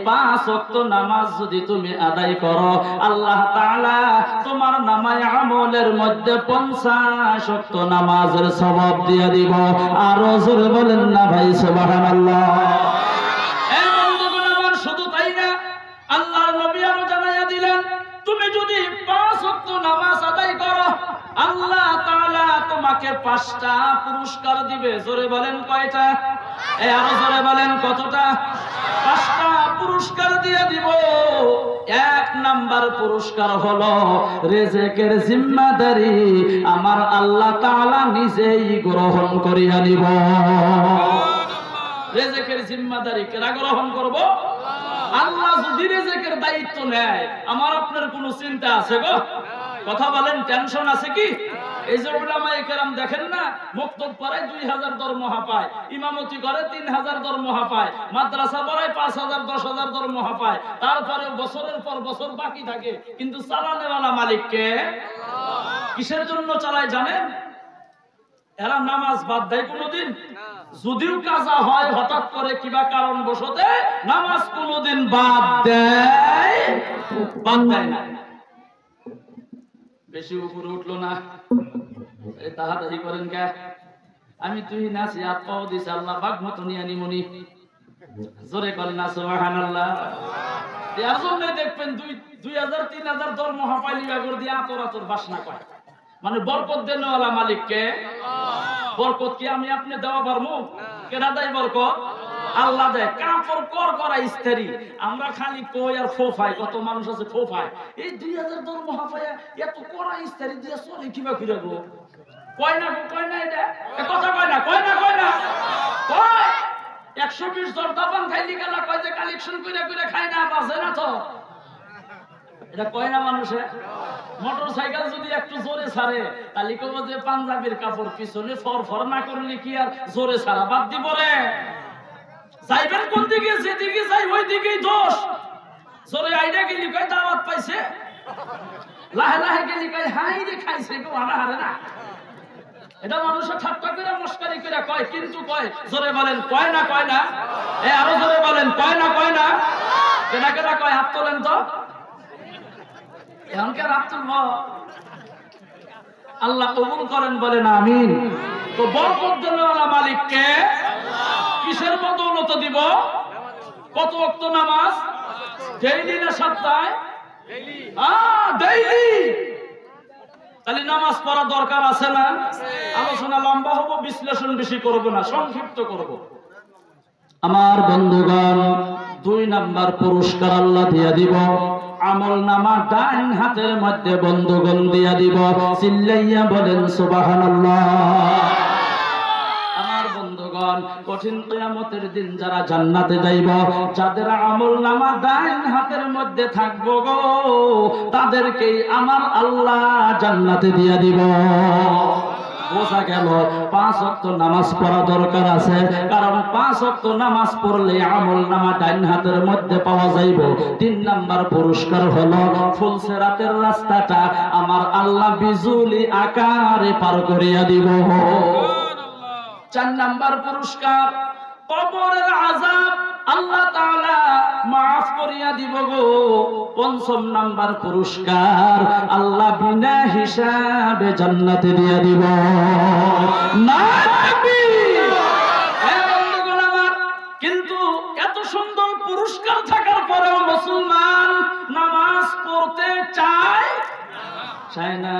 5 ওয়াক্ত নামাজ যদি তুমি আদায় করো, আল্লাহ তাআলা তোমার নামায়ে আমলের মধ্যে 50 ওয়াক্ত নামাজের সওয়াব দিয়ে দিব। আর জোরে বলেন না ভাই সুবহানাল্লাহ। এই বন্ধুগণ আমার, শুধু তাই না, আল্লাহর নবী আরো জানাইয়া দিলেন, তুমি যদি 5 ওয়াক্ত নামাজ আদায় করো, আল্লাহ তাআলা তোমাকে 5টা পুরস্কার দিবে। জোরে বলেন কয়টা? আরো জোরে বলেন কতটা? 5টা পুরস্কার দিয়ে দিব। 1 নাম্বার পুরস্কার হলো রিজিকের জিম্মাদারি আমার আল্লাহ তাআলা নিজেই গ্রহণ করিয়া নিব। রিজিকের জিম্মাদারি কেরা গ্রহণ করব? আল্লাহ যদি রিজিকের দায়িত্ব নেয়, আমার আপনার কোনো চিন্তা আছে গো? কথা বলেন, টেনশন আছে কি? এই যে উলামায়ে কেরাম দেখেন না, মক্তব পড়ায় 2000 দরমহা পায়, ইমামতি করে 3000 দরমহা পায়, মাদ্রাসা পড়ায় 5000 10000 দরমহা পায়, তারপরে বছরের পর বছর বাকি থাকে, কিন্তু চালানেওয়ালা মালিককে? কিসের জন্য চালায় জানেন? এরা নামাজ বাদ দেয় কোনোদিন? যদিও কাজা হয় হঠাৎ করে কিবা কারণ বশতে, নামাজ কোনোদিন বাদ দেয় না। বেশি উপরে উঠলো না, তাহাতাহি করেন কে? আমি তুই নাচি আত্মাও দিছে, আল্লাহ বাগ মতো নিয়ে নিমনি। জোরে করেন না সুবহানাল্লাহ। এর জন্য দেখবেন 2000 3000 দরমহা পাইলি আগর দিয়ে আতর বাসনা করে। মানে বরকত দেনওয়ালা মালিককে? বরকত কি আমি আপনি দেওয়া পারবো? কেনা দেয় বরকত? আল্লাহ দেয়। কাপড় করা ইস্তারি, আমরা খালি কই আর ফোফাই। কত মানুষ আছে ফোফায়, এই 2000 দরমহা পায় এত করা ইস্তারি দিয়ে চলে কিবা ফিরে গো? কয় না এটা কথা কয় না 120 জর্দাপান খাইলি গেলা, কয় যে কালেকশন করে খাই না, বাজে না তো? এটা কয় না মানুষে? মোটর সাইকেল যদি একটু জোরে ছাড়ে, তাহলে কব যে পাঞ্জাবির কাপড় পিছনে ফর না করলে কি আর জোরে ছাড়া বাদ দিব রে? যাইবেন কোন দিকে? যেদিকে যাই ওই দিকেই দোষ। জোরে আইডা গেলি কয় দাওয়াত পাইছে, লাহে গেলি কয় হাই রে খাইছে গো, হারে না। এটা মানুষের ঠাট্টা করে মস্কারি করে কয়, কিন্তু কয়। জোরে বলেন কয় না? আরো জোরে বলেন কয় না? কেনা কয়? হাত তোলেন তো। এমনকার হাত তুলব, আল্লাহ কবুল করেন, বলেন আমিন। তো বরকত দেওয়ালা মালিককে কিসের বদৌলত দিব? কত ওয়াক্ত নামাজ? ডেইলি না সপ্তাহে? ডেইলি। তাহলে নামাজ পড়া দরকার আছে না? আলোচনা লম্বা হবো, বিশ্লেষণ বেশি করব না, সংক্ষিপ্ত করব। আমার বন্ধুগণ, 2 নাম্বার পুরস্কার আল্লাহ দিয়া দিব। আমল নামা ডান হাতের মধ্যে বন্ধুগণ দিয়া দিব। চিল্লাইয়া বলেন সুবহানাল্লাহ। আমার বন্ধুগণ, কঠিন কিয়ামতের দিন যারা জান্নাতে যাইব, যাদের আমল নামা ডান হাতের মধ্যে থাকবো গো, তাদেরকেই আমার আল্লাহ জান্নাতে দিয়া দিব। বোঝা গেল 5 ওয়াক্ত নামাজ পড়া দরকার আছে, কারণ 5 ওয়াক্ত নামাজ পড়লে আমল নামা ডান হাতের মধ্যে পাওয়া যাইব। 3 নাম্বার পুরস্কার হলো ফুলসিরাতের রাস্তাটা আমার আল্লাহ বিজুলি আকারে পার করিয়া দিব। 4 নাম্বার পুরস্কার কবরের আযাব আল্লাহ তাআলা মাফ করিয়া দিব গো। 5 নাম্বার পুরস্কার আল্লাহ বিনা হিসাবে জান্নাতে দিয়া দিব। কিন্তু এত সুন্দর পুরস্কার থাকার পরেও মুসলমান নামাজ পড়তে চায় না।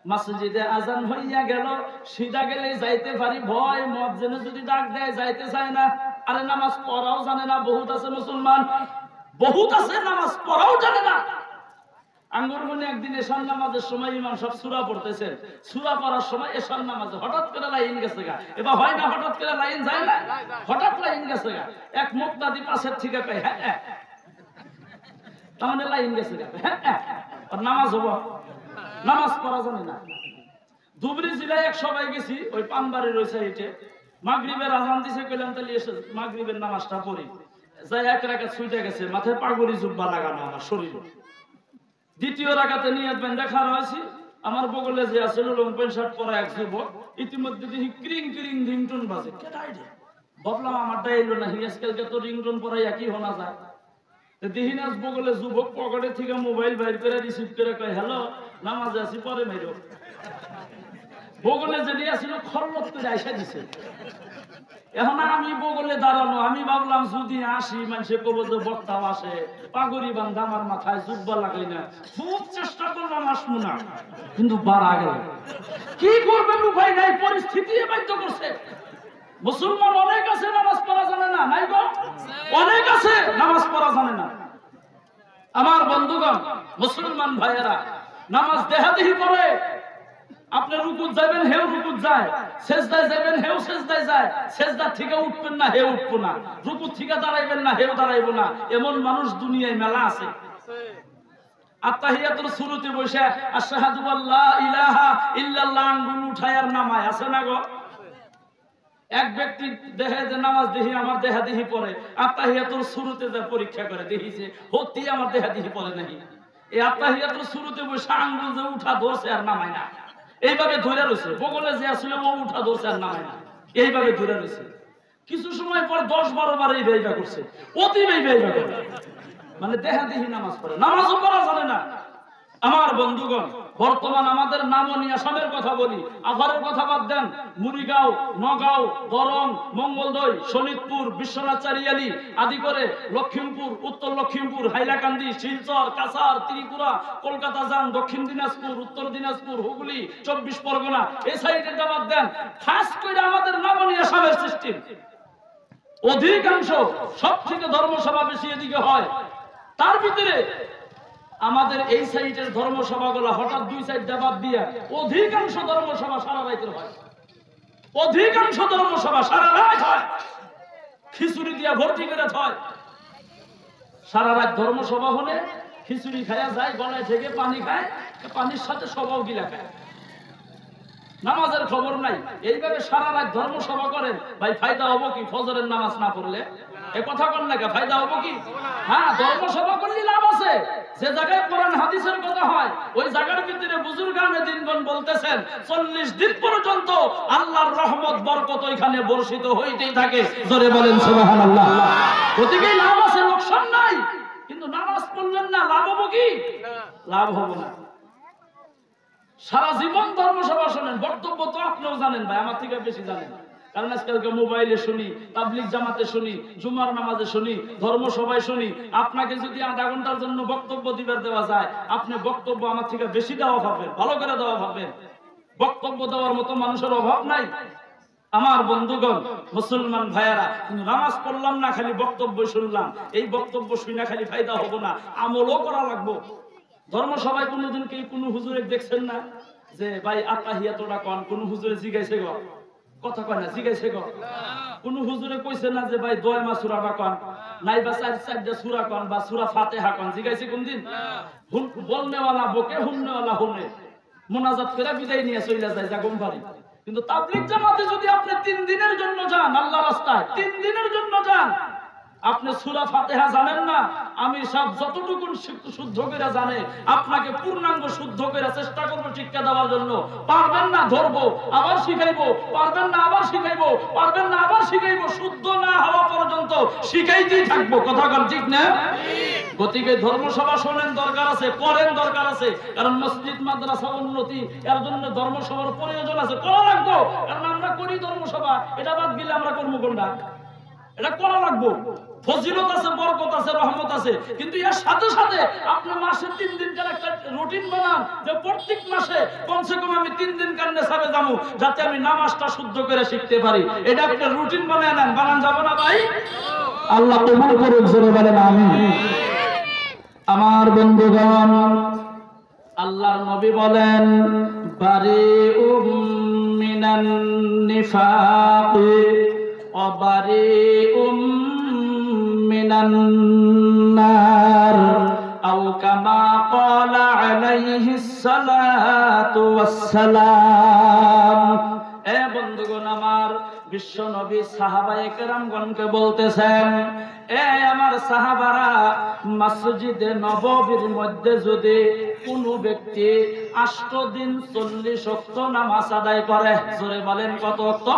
মসজিদে আজান হইয়া গেল, সিধা গেলে যাইতে পারি, ভয় মুয়াজ্জিন যদি ডাক দেয় যাইতে চায় না। আরে নামাজ পড়াও জানে না, বহুত আছে মুসলমান, বহুত আছে নামাজ পড়াও জানে না। আঙ্গুরমণি একদিন এশার নামাজের সময় ইমাম সব সূরা পড়তেছেন, সূরা পড়ার সময় এশার নামাজে হঠাৎ করে লাইন গেছে গা। এবার হয় না হঠাৎ করে লাইন যায় না, হঠাৎ লাইন গেছে গা। এক মুক্তাদি পাশের থেকে কয় হ্যাঁ, তার মানে লাইন গেছে গা। হ্যাঁ, নামাজ হবো, নামাজ পড়া জানে না। ধুবড়ী জেলায় এক সবাই গেছি, ওই পানবাড়ির ওই সাইডে মাগরিবের আজান দিছে, কইলাম তাহলে এসে মাগরিবের নামাজটা পড়ি। যাই 1 রাকাত ছুটে গেছে, মাথায় পাগড়ি জুব্বা লাগানো আমার শরীরে। 2য় রাকাতে নিয়ত বেঁধে খাড়া হয়েছি, আমার বগলে যে আছে লং প্যান্ট শার্ট পরা এক যুবক, ইতিমধ্যে দেখি ক্রিং রিংটোন বাজে। কেডাই রে? ভাবলাম আমারটা এলো না, আজকালকে তো রিংটোন পরাই একই হোনা যায়। দিহিনাজ বগলে যুবক পকেটে থেকে মোবাইল বাইর করে রিসিভ করে কয় হ্যালো নামাজ আছি পরে মেরো বগলে যেটি আসলে খরলত করে আইসা দিছে। এখন আমি বগলে দাঁড়ানো, আমি ভাবলাম যদি আসি মানুষে কব যে বক্তাও আসে, পাগড়ি বান্ধা আমার মাথায় জুব্বা লাগাই না, খুব চেষ্টা করলাম আসবো না, কিন্তু বাড়া গেল। কি করবেন উপায় নাই, পরিস্থিতি বাধ্য করছে। মুসলমান অনেক আছে নামাজ পড়া জানে না, নাই গো অনেক আছে নামাজ পড়া জানে না। আমার বন্ধুগণ মুসলমান ভাইয়েরা, নামাজ দেহাদেহি পড়ে। আপনি রুকুত যাবেন, হেউ রুকুত যায়, সেজদায় যাবেন, হেউ সেজদায় যায়, সেজদা থেকে উঠবেন না, হেউ উঠবো না, রুকুত থেকে দাঁড়াইবেন না, হেউ দাঁড়াইবো না, এমন মানুষ দুনিয়ায় মেলা আছে। আত্তাহিয়াতুল শুরুতে বসে আশহাদু আল্লা ইলাহা ইল্লাল্লাহ আঙ্গুল উঠায় আর নামায়, আছে না গো? এক ব্যক্তি দেহে যে নামাজ দেখি আমার দেহাদেহি পড়ে, আত্তাহিয়াতুল শুরুতে যা পরীক্ষা করে দেখি যে হতি আমার দেহাদেহি পড়ে নাকি। এই আত্তাহিয়াতুল শুরুতে বসে আঙ্গুল যে উঠা ধরছে আর নামায় না, এইভাবে ধরে রয়েছে। বগলে যে আসলে ও উঠা ধরছে আর নামায় না, এইভাবে ধরে রয়েছে। কিছু সময় পর 10-12 বার এই বেইবা করছে, অতি বেইবা করে, মানে দেহাদেহি নামাজ পড়ে, নামাজও পড়া জানে না। আমার বন্ধুগণ বর্তমান আমাদের নামনি আসামের কথা বলি, আভারের কথা বাদ দেন, মুড়িগাঁও, নগাঁও, দরং, মঙ্গলদৈ, শোনিতপুর, বিশ্বনাথ চারিয়ালি আদি করে লক্ষ্মীমপুর, উত্তর লক্ষ্মীমপুর, হাইলাকান্দি, শিলচর, কাছাড়, ত্রিপুরা, কলকাতা যান, দক্ষিণ দিনাজপুর, উত্তর দিনাজপুর, হুগলি, 24 পরগনা, এই সাইডেটা বাদ দেন, খাস করে আমাদের নামনি আসামের সিস্টেম অধিকাংশ সব থেকে ধর্মসভা বেশি এদিকে হয়। তার ভিতরে আমাদের এই সাইডের ধর্মসভাগুলো হঠাৎ 2 সাইড বাদ দিয়া অধিকাংশ ধর্মসভা সারা রাতের হয়, অধিকাংশ ধর্মসভা সারা রাত হয়, খিচুড়ি দিয়া ভর্তি করে হয়। সারা রাত ধর্মসভা হলে খিচুড়ি খায়া যায়, গলায় থেকে পানি খায়, পানির সাথে সবাও গিলা খায়, নামাজের খবর নাই। এইভাবে সারা রাত ধর্মসভা করেন, ভাই ফায়দা হবো কি ফজরের নামাজ না পড়লে? এ কথা বল না, ফায়দা হবো কি? হ্যাঁ, ধর্মসভা করলে লাভ আছে। যে জায়গায় কোরআন হাদিসের কথা হয় ওই জায়গার ভিতরে বুজুর্গানে দিনগণ বলতেছেন 40 দিন পর্যন্ত আল্লাহর রহমত বরকত ওইখানে বর্ষিত হইতেই থাকে। জোরে বলেন সুবহানাল্লাহ। ওদিকে লাভ আছে, লোকসান নাই, কিন্তু নামাজ পড়লেন না, লাভ হবো কি? লাভ হবো না। সারা জীবন ধর্মসভা শোনেন, বক্তব্য তো আপনিও জানেন ভাই, আমার থেকে বেশি জানেন, কারণ আজকালকে মোবাইলে শুনি, তাবলিগ জামাতে শুনি, জুমার নামাজে শুনি, ধর্মসভায় শুনি। আপনাকে যদি আধা ঘন্টার জন্য বক্তব্য দিবার দেওয়া যায়, আপনি বক্তব্য আমার থেকে বেশি দেওয়া পাবেন, ভালো করে দেওয়া পাবেন। বক্তব্য দেওয়ার মতো মানুষের অভাব নাই। আমার বন্ধুগণ মুসলমান ভাইয়েরা, কিন্তু নামাজ পড়লাম না, খালি বক্তব্য শুনলাম, এই বক্তব্য শুনে খালি ফায়দা হবো না, আমলও করা লাগবো। ধর্মসভায় কোনোদিন কি কোনো হুজুরে দেখছেন না যে ভাই আত্তাহিয়াতটা কোন? কোন হুজুরে জিগাইছে গো? কথা কয় না, জিগাইছে গো? কোন হুজুরে কইছে না যে ভাই দোয়া সূরাটা কোন, নাইবা 4-4টা সূরা কোন, বা সূরা ফাতিহা কোন? জিগাইছে কোনদিন? বলনেওয়ালা বকে, হুননেওয়ালা হুনে, মুনাজাত করে বিদায় নিয়ে চলে যায় জাগম বাড়ি। কিন্তু তাবলীগ জামাতে যদি আপনি 3 দিনের জন্য যান আল্লাহর রাস্তায়, 3 দিনের জন্য যান, আপনি সূরা ফাতিহা জানেন না, আমির সাহেব যতটুকু শুদ্ধ করে জানে আপনাকে পূর্ণাঙ্গ শুদ্ধ করে চেষ্টা করবো শিক্ষা দেওয়ার জন্য। পারবেন না, ধরবো, আবার শিখাইবো, পারবেন না, আবার শিখাইবো, পারবেন না, আবার শিখাইবো, শুদ্ধ না হওয়া পর্যন্ত শিখাইতেই থাকবো। কথা বল ঠিক না? গতিকে ধর্মসভা শোনেন দরকার আছে, করেন দরকার আছে, কারণ মসজিদ মাদ্রাসা উন্নতি, এর জন্য ধর্মসভার প্রয়োজন আছে, করা লাগবো। কারণ আমরা করি ধর্মসভা, এটা বাদ দিলে আমরা করবো কোনটা? এটা করা লাগবো। ফজিলত আছে, বরকত আছে, রহমত আছে, কিন্তু এর সাথে সাথে আপনি মাসে 3 দিন কার একটা রুটিন বানান, যে প্রত্যেক মাসে কমসে কম আমি 3 দিন কার নেশাবে যাবো, যাতে আমি নামাজটা শুদ্ধ করে শিখতে পারি। এটা একটা রুটিন বানায় নেন, বানান যাবে না ভাই? আল্লাহ কবুল করুন, জোরে বলেন আমিন। আমার বন্ধুগণ, আল্লাহর নবী বলেন বারিউম মিনান নিফাক ওয়াবারিউম মিনান নার আও কামা ক্বালা আলাইহিস সালাতু ওয়াস সালাম। এ বন্ধুগণ আমার, বিশ্ব নবী সাহাবায়ে কেরামগণকে বলতেছেন, এ আমার সাহাবারা, মসজিদে নববীর মধ্যে যদি কোনো ব্যক্তি 8 দিন 40 ওয়াক্ত নামাজ আদায় করে, জোরে বলেন কত ওয়াক্ত?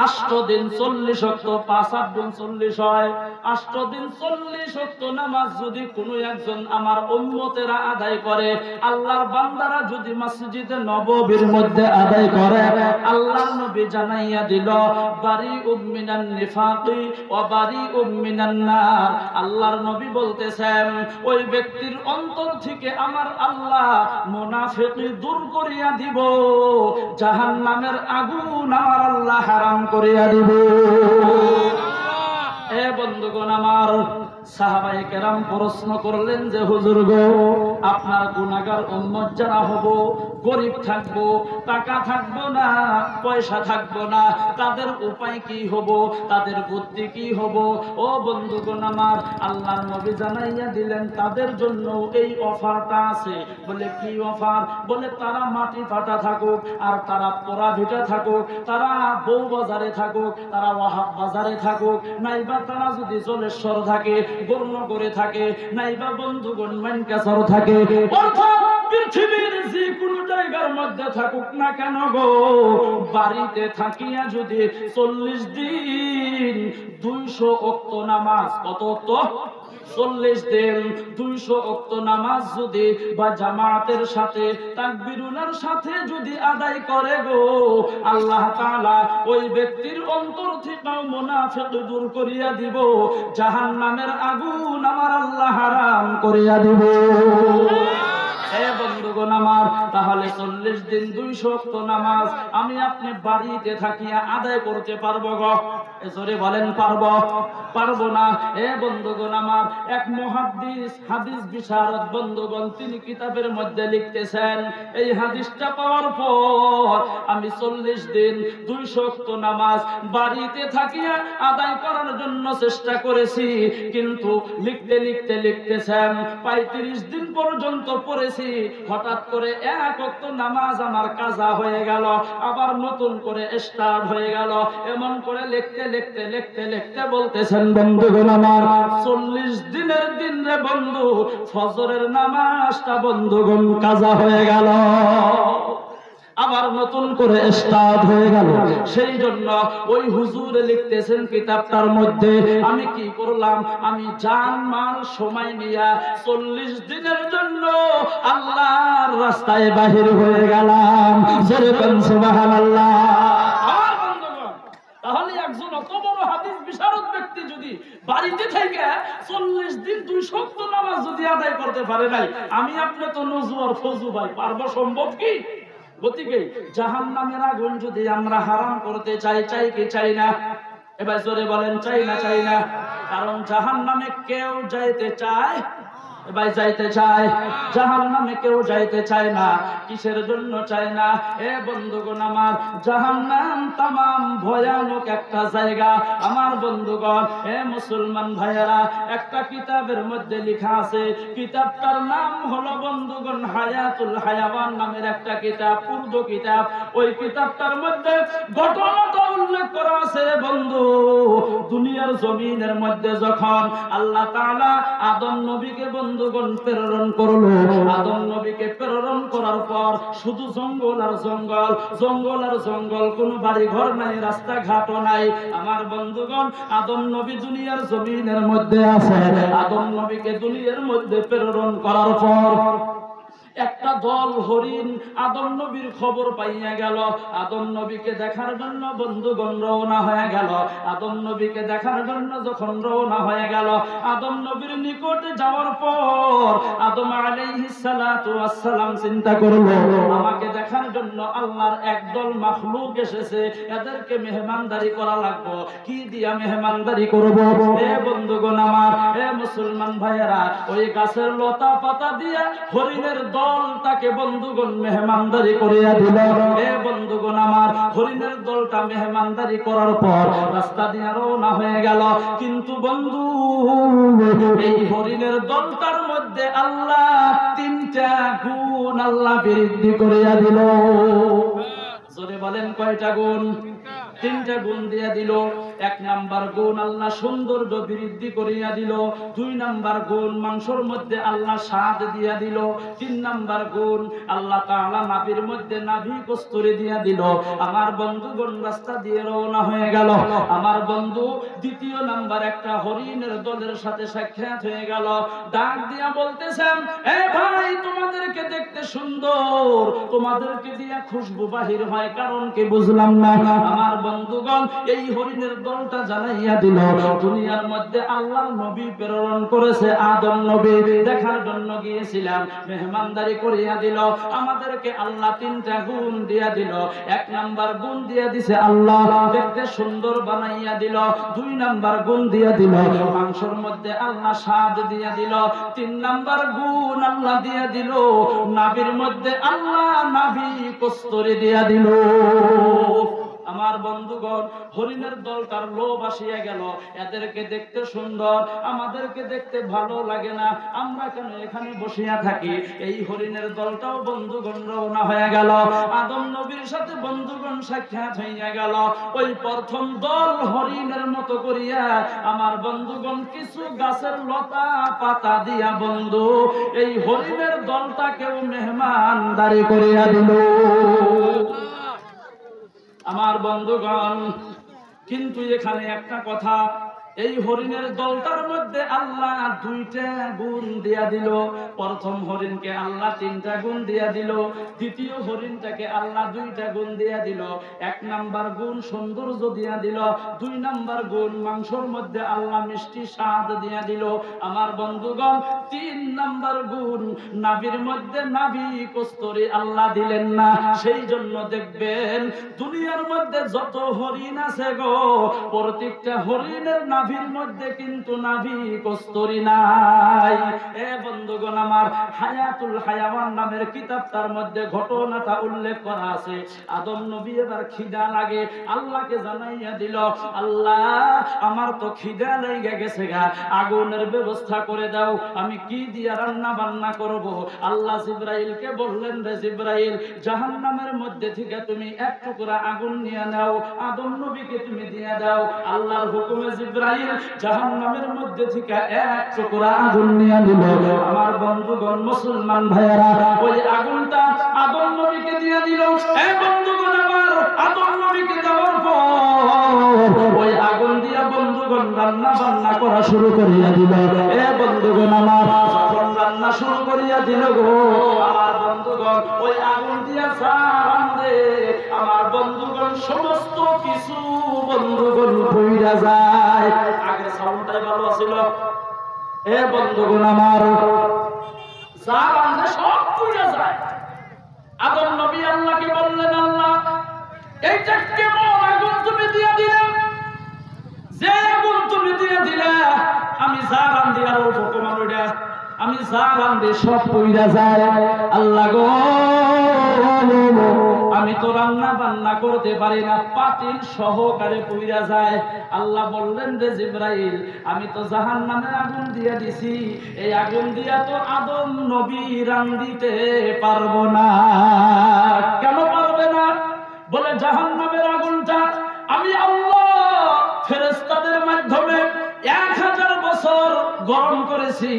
8 দিন 40 ওয়াক্ত, 5 গুণ 40 হয়। 8 দিন 40 ওয়াক্ত নামাজ যদি কোনো একজন আমার উম্মতেরা আদায় করে, আল্লাহর বান্দারা যদি মসজিদে নববীর মধ্যে আদায় করে, আল্লাহর নবী জানাইয়া দিল বারিউম মিনান নিফাকি ওয়া বারিউম মিনান নার। আল্লাহর নবী বলতেছেন ওই ব্যক্তির অন্তর থেকে আমার আল্লাহ মুনাফিকি দূর করিয়া দিব, জাহান্নামের আগুন আমার আল্লাহ হারাম করিয়া দিব। এ বন্ধুগণ আমার, সাহাবায়ে কেরাম প্রশ্ন করলেন যে হুজুর গো, আপনার গুনাহগার উম্মত যারা হব, গরিব থাকবো, টাকা থাকবো না, পয়সা থাকবো না, তাদের উপায় কি হব, তাদের বুদ্ধি কি হব? ও বন্ধুগণ আমার, আল্লাহর নবী জানাইয়া দিলেন তাদের জন্য এই অফারটা আছে। বলে কি অফার? বলে তারা মাটি ফাটা থাকুক, আর তারা পোড়া ভিটা থাকুক, তারা বউ বাজারে থাকুক, তারা ওয়াহাব বাজারে থাকুক, নাইবা তারা যদি জলেশ্বর থাকে, বর্ণগরে থাকে, নাইবা বন্ধুগণ মানকাসর থাকে, অর্থাৎ পৃথিবীর যে কোনো জায়গার মধ্যে থাকুক না কেন গো, বাড়িতে থাকিয়া যদি 40 দিন 200 ওয়াক্ত নামাজ, কত ওয়াক্ত? 40 দিন 200 ওয়াক্ত নামাজ যদি বা জামাতের সাথে তাকবীরুলের সাথে যদি আদায় করে গো, আল্লাহ তাআলা ওই ব্যক্তির অন্তর থেকে মুনাফিক দূর করিয়া দিব, জাহান্নামের আগুন আমার আল্লাহ হারাম করিয়া দিব। হে বন্ধুগণ আমার, তাহলে 40 দিন 200 ওয়াক্ত নামাজ আমি আপনি বাড়িতে থাকিয়া আদায় করতে পারবো গো? জোরে বলেন পারবো? পারবো না। হে বন্ধুগণ আমার, এক মুহাদ্দিস, হাদিস বিশারদ বন্ধুগণ, তিনি কিতাবের মধ্যে লিখতেছেন এই হাদিসটা পাওয়ার পর আমি 40 দিন 200 ওয়াক্ত নামাজ বাড়িতে থাকিয়া আদায় করার জন্য চেষ্টা করেছি, কিন্তু লিখতে লিখতে লিখতেছেন 35 দিন পর্যন্ত পড়েছি। হঠাৎ করে 1 ওয়াক্ত নামাজ আমার কাজা হয়ে গেল, আবার নতুন করে স্টার্ট হয়ে গেল। এমন করে লিখতে লিখতে লিখতে লিখতে বলতেছেন বন্ধুগণ আমার, 40 দিনের দিন রে বন্ধু, ফজরের নামাজটা বন্ধুগণ কাজা হয়ে গেল, আবার নতুন করে স্টার্ট হয়ে গেল। সেই জন্য ওই হুজুরে লিখতেছেন কিতাবটার মধ্যে, আমি কি করলাম, আমি জান মাল সময় নিয়া 40 দিনের জন্য আল্লাহর রাস্তায় বাহির হয়ে গেলাম। জোরে বলেন সুবহানাল্লাহ। আমার বন্ধুগণ, তাহলে একজন অত বড় হাদিস বিশারদ ব্যক্তি যদি বাড়িতে থেকে 40 দিন 200 ওয়াক্ত নামাজ যদি আদায় করতে পারে নাই, আমি আপনি তো নজু আর ফজু ভাই পারবো? সম্ভব কি? গতিকে জাহান্নামের আগুন যদি আমরা হারাম করতে চাই, চাই কি চাই না? এবার জোরে বলেন, চাই না চাই না? কারণ জাহান্নামে কেউ যাইতে চায়, এবার যাইতে চায়, জাহান্নামে কেউ যাইতে চায় না। কিসের জন্য চায় না? এ বন্ধুগণ আমার, জাহান্নাম তামাম ভয়ানক একটা জায়গা। আমার বন্ধুগণ, এ মুসলমান ভাইয়েরা, একটা কিতাবের মধ্যে লেখা আছে, কিতাবটার নাম হলো বন্ধুগণ হায়াতুল হায়াওয়ান নামের একটা কিতাব, উর্দু কিতাব। ওই কিতাবটার মধ্যে ঘটনাটা উল্লেখ করা আছে বন্ধু, দুনিয়ার জমিনের মধ্যে যখন আল্লাহ তাআলা আদম নবীকে বন্ধুগণ প্রেরণ করলো, আদম নবীকে প্রেরণ করার পর শুধু জঙ্গল আর জঙ্গল, জঙ্গল আর জঙ্গল, কোনো বাড়ি ঘর নাই, রাস্তাঘাটও নাই। আমার বন্ধুগণ, আদম নবী দুনিয়ার জমিনের মধ্যে আছে। আদম নবীকে দুনিয়ার মধ্যে প্রেরণ করার পর একটা দল হরিণ আদম নবীর খবর পাইয়া গেল, আদম নবীকে দেখার জন্য বন্ধুগণ রওনা হয়ে গেল। আদম নবীকে দেখার জন্য যখন রওনা হয়ে গেল, আদম নবীর নিকটে যাওয়ার পর আদম আলাইহিস সালাতু ওয়াস সালাম চিন্তা করলো, আমাকে দেখার জন্য আল্লাহর একদল মাখলুক এসেছে, এদেরকে মেহমানদারি করা লাগবে। কি দিয়া মেহমানদারি করব? এ বন্ধুগণ আমার, এ মুসলমান ভাইয়েরা, ওই গাছের লতা পাতা দিয়া হরিণের দলটাকে বন্ধুগণ মেহমানদারি করিয়া দিল। এ বন্ধুগণ আমার, হরিণের দলটা মেহমানদারি করার পর রাস্তা দিয়ে রওনা হয়ে গেল। কিন্তু বন্ধু, এই হরিণের দলটার মধ্যে আল্লাহ 3টা গুণ আল্লাহ বৃদ্ধি করিয়া দিল। জোরে বলেন কয়টা গুণ? 3টা গুণ দিয়া দিল। এক নাম্বার গুণ আল্লাহ সৌন্দর্য বৃদ্ধি করিয়া দিল, 2 নাম্বার গুণ মাংসর মধ্যে আল্লাহ স্বাদ দিয়া দিল, 3 নাম্বার গুণ আল্লাহ তাআলা নাভির মধ্যে নাভি কস্তুরী দিয়া দিল। আমার বন্ধুগণ রাস্তা দিয়ে রওনা হয়ে গেল। আমার বন্ধু দ্বিতীয় নাম্বার একটা হরিণের দলের সাথে সাক্ষাৎ হয়ে গেল। ডাক দিয়া বলতেছেন, এ ভাই তোমাদেরকে দেখতে সুন্দর, তোমাদেরকে দিয়া খুশবু বাহির হয়, কারণ কি বুঝলাম না। আমার বন্ধুগণ এই হরিণের দলটা জানাইয়া দিল দুনিয়ার মধ্যে আল্লাহর নবী প্রেরণ করেছে, আদম নবী দেখার জন্য গিয়েছিলাম, মেহমানদারি করিয়া দিল। আমাদেরকে আল্লাহ 3টা গুণ দিয়া দিল। 1 নাম্বার গুণ দিয়া দিছে আল্লাহ দেখতে সুন্দর বানাইয়া দিল, 2 নাম্বার গুণ দিয়া দিল মাংসের মধ্যে আল্লাহ স্বাদ দিয়া দিল, 3 নাম্বার গুণ আল্লাহ দিয়া দিল নাভির মধ্যে আল্লাহ নাভি কস্তুরী দিয়া দিল। আমার বন্ধুগণ হরিণের দলটার লোভ আসিয়া গেল, এদেরকে দেখতে সুন্দর, আমাদেরকে দেখতে ভালো লাগে না, আমরা কেন এখানে বসিয়া থাকি। এই হরিণের দলটাও বন্ধুগণ রওনা হয়ে গেল। আদম নবীর সাথে বন্ধুগণ সাক্ষাৎ হইয়া গেল। ওই প্রথম দল হরিণের মতো করিয়া আমার বন্ধুগণ কিছু গাছের লতা পাতা দিয়া বন্ধু এই হরিণের দলটাকেও মেহমানদারি করিয়া দিল। আমার বন্ধুগণ কিন্তু এখানে একটা কথা, এই হরিণের দলটার মধ্যে আল্লাহ 2টা গুণ দিয়া দিল। প্রথম হরিণকে আল্লাহ 3টা গুণ দিয়া দিল, দ্বিতীয় হরিণটাকে আল্লাহ 2টা গুণ দিয়া দিল। 1 নাম্বার গুণ সৌন্দর্য দিয়া দিল, 2 নাম্বার গুণ মাংসের মধ্যে আল্লাহ মিষ্টি স্বাদ দিয়া দিল। আমার বন্ধুগণ 3 নাম্বার গুণ নাভির মধ্যে নাভি কস্তুরী আল্লাহ দিলেন না। সেই জন্য দেখবেন দুনিয়ার মধ্যে যত হরিণ আছে গো, প্রত্যেকটা হরিণের নাভির মধ্যে কিন্তু নাভি কস্তুরী নাই। এ বন্ধুগণ আমার হায়াতুল হায়াওয়ান নামের কিতাবটার মধ্যে ঘটনাটা উল্লেখ করা আছে। আদম নবী এবার খিদা লাগে, আল্লাহকে জানাইয়া দিল, আল্লাহ আমার তো খিদা লেগে গেছে গা, আগুনের ব্যবস্থা করে দাও, আমি কি দিয়ে রান্না বান্না করব। আল্লাহ জিবরাইলকে বললেন, রে জিবরাইল জাহান্নামের মধ্যে থেকে তুমি 1 টুকরা আগুন নিয়ে নাও, আদম নবীকে তুমি দিয়ে দাও। আল্লাহর হুকুমে জিবরাইল জাহান্নামের মধ্যে থেকে 1 টুকরা আগুন নিয়ে নিল। আমার বন্ধুগণ মুসলমান ভাইয়েরা ওই আগুনটা আদম নবীকে দিয়ে দিল। এ বন্ধুগণ আমার আদম নবীকে দেওয়ার পর ওই আগুন দিয়া বন্ধুগণ রান্না বান্না করা শুরু করিয়া দিল। এ বন্ধুগণ আমার যখন রান্না শুরু করিয়া দিল গো, আমার বন্ধুগণ ওই আগুন দিয়া রান্ধে আমার বন্ধুগণ সমস্ত কিছু বন্ধুগণ পুইরা যায়। আগের সাউন্ডটাই ভালো ছিল। এ বন্ধুগণ আমার যা রান্ধে সব পুইরা যায়। আদম নবী আল্লাহকে বললেন, আল্লাহ এইটা কেমন আগুন তুমি দিয়ে দিলে, যে আগুন তুমি দিয়ে দিলে আমি যা রান্ধি আর অল্প কমানো, আমি যা রান্ধি সব পুইরা যায়। আল্লাহ গো আমি তো রান্না বান্না করতে পারি না, পাতিল সহকারে পুইরা যায়। আল্লাহ বললেন, রে জিবরাইল আমি তো জাহান্নামের আগুন দিয়ে দিছি, এই আগুন দিয়া তো আদম নবী রান্ধিতে পারবো না। কেন পারবে না? বলে জাহান্নামের আগুনটা আমি আল্লাহ ফেরেশতাদের মাধ্যমে 1000 বছর গরম করেছি,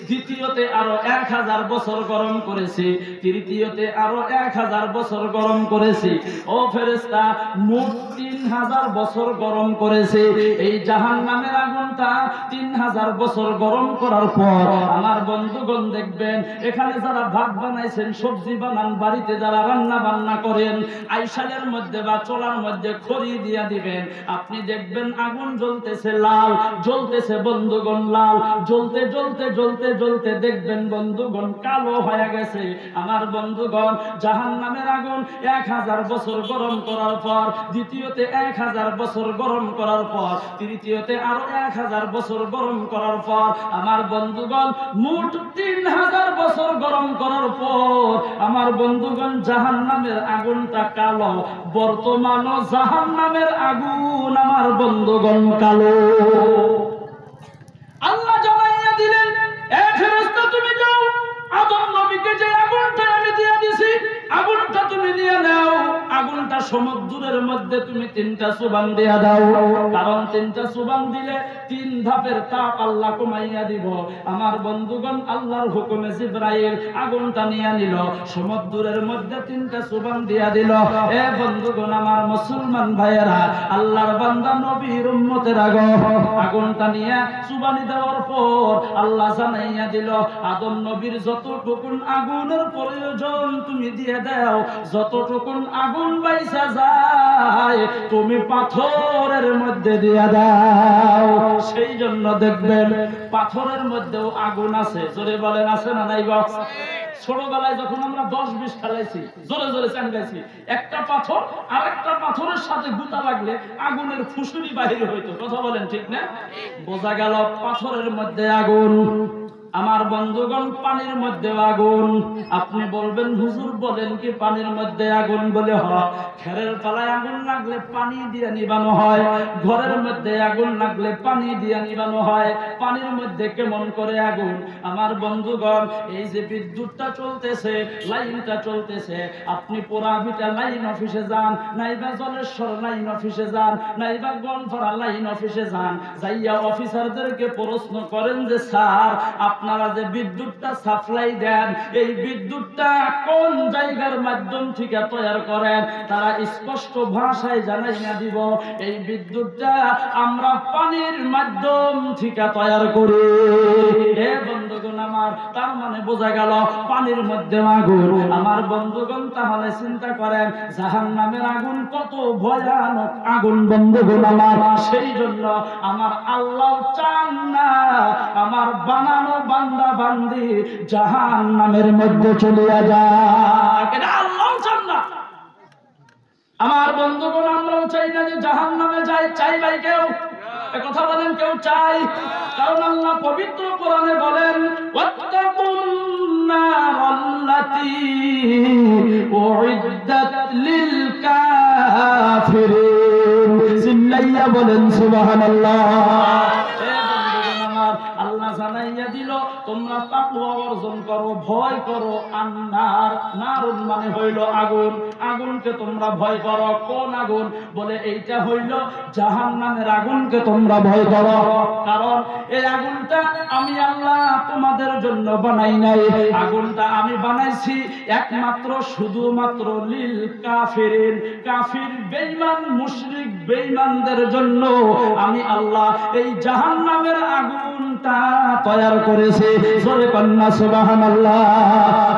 দ্বিতীয়তে আরো 1000 বছর গরম করেছি, তৃতীয়তে আরো 1000 বছর গরম করেছি। ও ফেরেশতা মোট 3000 বছর গরম করেছে। এই জাহান্নামের আগুনটা 3000 বছর গরম করার পর আমার বন্ধুগণ দেখবেন এখানে যারা ভাত বানাইছেন, সবজি বানান, বাড়িতে যারা রান্না বান্না করেন, আইসালের মধ্যে বা চোলার মধ্যে খড়ি দিয়া দিবেন, আপনি দেখবেন আগুন জ্বলতেছে লাল, জ্বলতেছে বন্ধুগণ লাল, জ্বলতে জ্বলতে জ্বলতে জ্বলতে দেখবেন বন্ধুগণ কালো হয়ে গেছে। আমার বন্ধুগণ জাহান্নামের আগুন 1000 বছর গরম করার পর, দ্বিতীয়তে 1000 বছর গরম করার পর, তৃতীয়তে আরো 1000 বছর গরম করার পর আমার বন্ধুগণ মোট 3000 বছর গরম করার পর আমার বন্ধুগণ জাহান্নামের আগুনটা কালো। বর্তমানও জাহান্নামের আগুন আমার বন্ধুগণ কালো। আল্লাহ জানাইয়া দিলেন, এ ফেরেশতা তুমি যাও, আদম নবীকে যে আগুনটা আমি দিয়ে দিছি আগুনটা তুমি নিয়ে নাও, আগুনটা সমুদ্রের মধ্যে তুমি 3টা সুবান দিয়া দাও, কারণ 3টা সুবান দিলে 3 ধাপের তাপ আল্লাহ কমাইয়া দিব। আমার বন্ধুগণ, আল্লাহর হুকুমে জিবরাইল আগুনটা নিয়ে নিল, সমুদ্রের মধ্যে 3টা সুবান দিয়া দিল। এ বন্ধুগণ, আমার মুসলমান ভাইয়েরা, আল্লাহর বান্দা নবীর উম্মতের আগুনটা নিয়ে সুবানি দেওয়ার পর আল্লাহ জানাইয়া দিল, আদম নবীর যতটুকুন আগুনের প্রয়োজন তুমি দিয়ে দাও, যতটুকুন আগুন বাইসা যায় তুমি পাথরের মধ্যে দিয়ে দাও। সেই জন্য দেখবেন পাথরের মধ্যেও আগুন আছে। জোরে বলেন, আছে না নাই গো? ছোটবেলায় যখন আমরা 10-20 খেলাইছি, জোরে জোরে চাঙ্গাইছি, একটা পাথর আর একটা পাথরের সাথে গুতা লাগলে আগুনের ফুসুরি বাহির হইতো। কথা বলেন, ঠিক না? বোঝা গেল পাথরের মধ্যে আগুন। আমার বন্ধুগণ, পানির মধ্যে আগুন। আপনি বলবেন, হুজুর বলেন কি পানির মধ্যে আগুন? বলে হয়, খেরের পালায় আগুন লাগলে পানি দিয়ে নিবানো হয়, ঘরের মধ্যে আগুন লাগলে পানি দিয়ে নিবানো হয়। পানির মধ্যে কেমন করে আগুন? আমার বন্ধুগণ, এই যে বিদ্যুৎটা চলতেছে, লাইনটা চলতেছে, আপনি পোড়াভিটা লাইন অফিসে যান, নাইবা জলেশ্বর লাইন অফিসে যান, নাইবা গলফারা লাইন অফিসে যান, যাইয়া অফিসারদেরকে প্রশ্ন করেন যে স্যার, আপনারা যে বিদ্যুৎটা সাপ্লাই দেন, এই বিদ্যুৎটা কোন জায়গার মাধ্যম থেকে তৈরি করেন? তারা স্পষ্ট ভাষায় জানাইয়া দিব, এই বিদ্যুৎটা আমরা পানির মাধ্যম থেকে তৈরি করি। হে বন্ধুগণ আমার, তার মানে বোঝা গেল পানির মধ্যে আগুন। আমার বন্ধুগণ, তাহলে চিন্তা করেন জাহান্নামের আগুন কত ভয়ানক আগুন বন্ধুগণ আমার। সেই জন্য আমার আল্লাহ চান না আমার বানানো বান্দা বান্দি জাহান্নামের মধ্যে চলিয়া যাক, এটা আল্লাহ চান না। আমার বন্ধুগণ, আমরাও চাই না যে জাহান্নামে যাই। চাই ভাই কেউ? কথা বলেন, কেউ চাই? কারণ আল্লাহ পবিত্র কোরআনে বলেন, ওয়াত্তাকুন নারাল্লাতী উইদ্দাত লিল কাফিরিন। চিল্লাইয়া বলেন সুবহানাল্লাহ। আল্লাহ জানাইয়া দিল, তোমরা তাকওয়া অর্জন করো, ভয় করো। আন্নার, নারুন মানে হইল আগুন। আগুনকে তোমরা ভয় করো। কোন আগুন? বলে এইটা হইল জাহান্নামের আগুনকে তোমরা ভয় করো। কারণ এই আগুনটা আমি আল্লাহ তোমাদের জন্য বানাই নাই, আগুনটা আমি বানাইছি একমাত্র শুধুমাত্র লিল কাফিরিন, কাফির বেঈমান মুশরিক বেঈমানদের জন্য আমি আল্লাহ এই জাহান্নামের আগুনটা তৈরি করেছি। জোরে কন্না সুবহানাল্লাহ।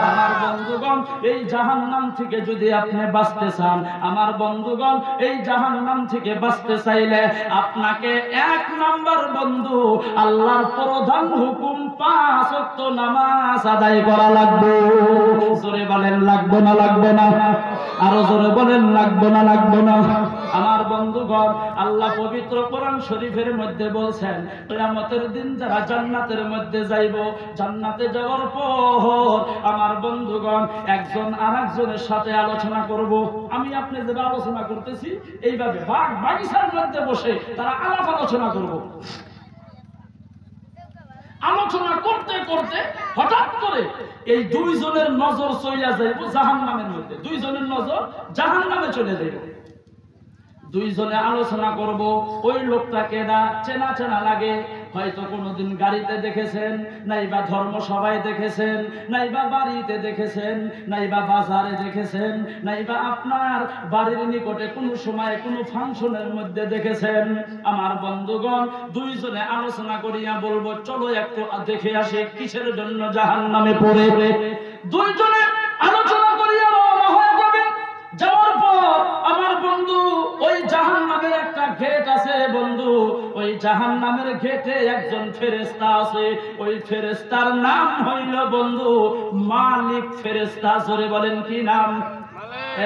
আমার বন্ধুগণ, এই জাহান্নাম থেকে যদি আপনি বাঁচতে চান, আমার বন্ধুগণ, এই জাহান্নাম থেকে বাঁচতে চাইলে আপনাকে 1 নাম্বার বন্ধু আল্লাহর প্রধান হুকুম 5 ওয়াক্ত নামাজ আদায় করা লাগবে। জোরে বলেন, লাগবে না? লাগবে না? আরো জোরে বলেন, লাগবে না? লাগবে না? আমার বন্ধুগণ, আল্লাহ পবিত্র কোরআন শরীফের মধ্যে বলছেন, কিয়ামতের দিন যারা জান্নাতের মধ্যে যাইব, জান্নাতে যাওয়ার পর আমার বন্ধুগণ একজন আরেকজনের সাথে আলোচনা করব। আমি আপনি যেটা আলোচনা করতেছি এইভাবে বাগ বাগিচার মধ্যে বসে তারা আলাপ আলোচনা করব। আলোচনা করতে করতে হঠাৎ করে এই 2 জনের নজর চলে যাইব জাহান্নামের মধ্যে। 2 জনের নজর জাহান্নামে চলে যাইব। 2 জনে আলোচনা করব, ওই লোকটাকে না চেনা চেনা লাগে। হয়তো কোনোদিন গাড়িতে দেখেছেন, নাইবা ধর্মসভায় দেখেছেন, নাইবা বাড়িতে দেখেছেন, নাইবা বাজারে দেখেছেন, নাইবা আপনার বাড়ির নিকটে কোনো সময় কোনো ফাংশনের মধ্যে দেখেছেন। আমার বন্ধুগণ, 2 জনে আলোচনা করিয়া বলবো, চলো একটু দেখে আসি কিসের জন্য জাহান্নামে পড়ে। 2 জনে আলোচনা করিয়া রওনা হয়ে যাবে। যাওয়ার পর আমার বন্ধু, ওই জাহান্নামের একটা গেট আছে বন্ধু, ওই জাহান্নামের গেটে একজন ফেরেশতা আছে। ওই ফেরেশতার নাম হইল বন্ধু মালিক ফেরেশতা। জোরে বলেন কি নাম?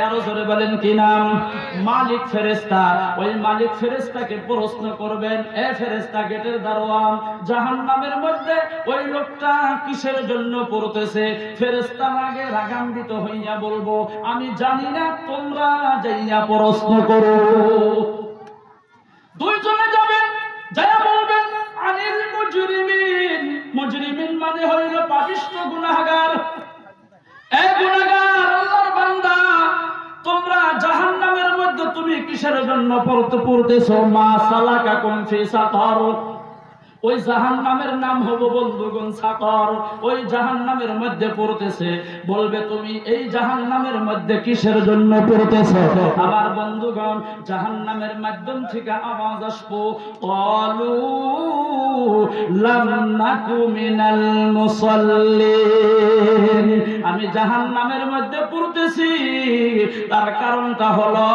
আরো জোরে বলেন কি নাম? মালিক ফেরেশতা। ওই মালিক ফেরেশতাকে প্রশ্ন করবেন, এ ফেরেশতা গেটের দারোয়ান, জাহান্নামের মধ্যে ওই লোকটা কিসের জন্য পড়তেছে? ফেরেশতা আগে রাগান্বিত হইয়া বলবো, আমি জানি না, তোমরা যাইয়া প্রশ্ন করো। 2 জনে যাবেন, যাইয়া বলবেন, আনিল মুজরিমিন। মুজরিমিন মানে হইল পাপিষ্ঠ, গুনাহগার। এ গুনাহগার, আল্লাহর বান্দা, তোমরা জাহান্নামের তুমি কিসের জন্য পড়তেছো? মা সালাকাকুম ফি সাকার, ওই জাহান্নামের নাম হবো বন্ধুগণ সাকার। ওই জাহান্নামের মধ্যে পড়তেছে, বলবে তুমি এই জাহান্নামের মধ্যে কিসের জন্য পড়তেছো? আমার বন্ধুগণ জাহান্নামের মাধ্যম থেকে আওয়াজ আসবো, ক্বালু লাম নাকু মিনাল মুসাল্লিন। আমি জাহান্নামের মধ্যে পড়তেছি, তার কারণটা হলো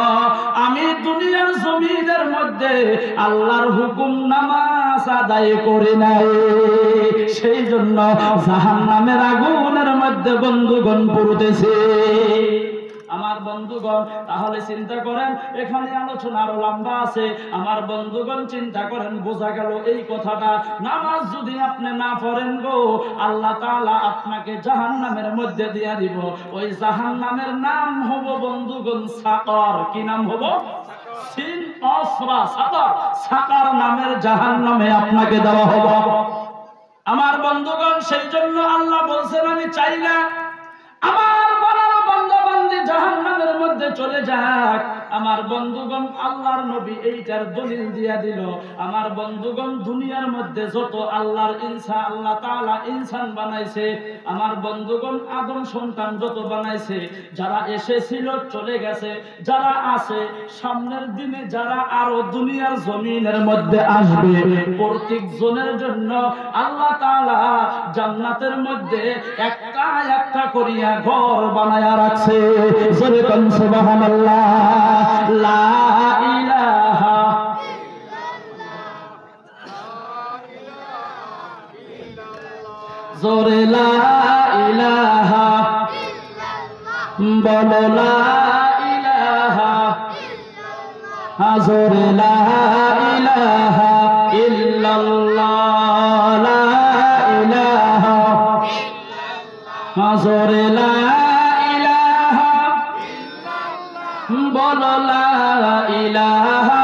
আমি দুনিয়ার জমিনের মধ্যে আল্লাহর হুকুম নামাজ আদায় করি নাই, সেই জন্য জাহান্নামের আগুনের মধ্যে বন্ধুগণ পড়তেছে। আমার বন্ধুগণ তাহলে চিন্তা করেন, এখানে আলোচনা আরো লম্বা আছে। আমার বন্ধুগণ চিন্তা করেন, বোঝা গেল এই কথাটা, নামাজ যদি আপনি না পড়েন গো, আল্লাহ তাআলা আপনাকে জাহান্নামের মধ্যে দিয়া দিব। ওই জাহান্নামের নাম হবো বন্ধুগণ সাকার। কি নাম হবো? সিন অফরা সাকার। সাকার নামের জাহান্নামে আপনাকে দেওয়া হবে। আমার বন্ধুগণ সেই জন্য আল্লাহ বলছেন, আমি চাই না আমার বানানো বান্দা-বান্দী জাহান্নামের মধ্যে চলে যাক। আমার বন্ধুগণ আল্লাহর নবী এইটার দলিল দিয়া দিল। আমার বন্ধুগণ দুনিয়ার মধ্যে যত আল্লাহর ইনসান, আল্লাহ তাআলা ইনসান বানাইছে, আমার বন্ধুগণ আদম সন্তান যত বানাইছে, যারা এসেছিল চলে গেছে, যারা আছে সামনের দিনে, যারা আরো দুনিয়ার জমিনের মধ্যে আসবে, প্রত্যেক জনের জন্য আল্লাহ তাআলা জান্নাতের মধ্যে একটা একটা করিয়া ঘর বানায়া রাখছে। জোরে কোন সুবহানাল্লাহ। লা ইলাহা জোরে লা ইলাহা, বলো লা ইলাহা, জোরে লা ইলাহা ইল্লাল্লাহ, লা ইলাহা, জোরে লা ইলাহা, বলো লা ইলাহা।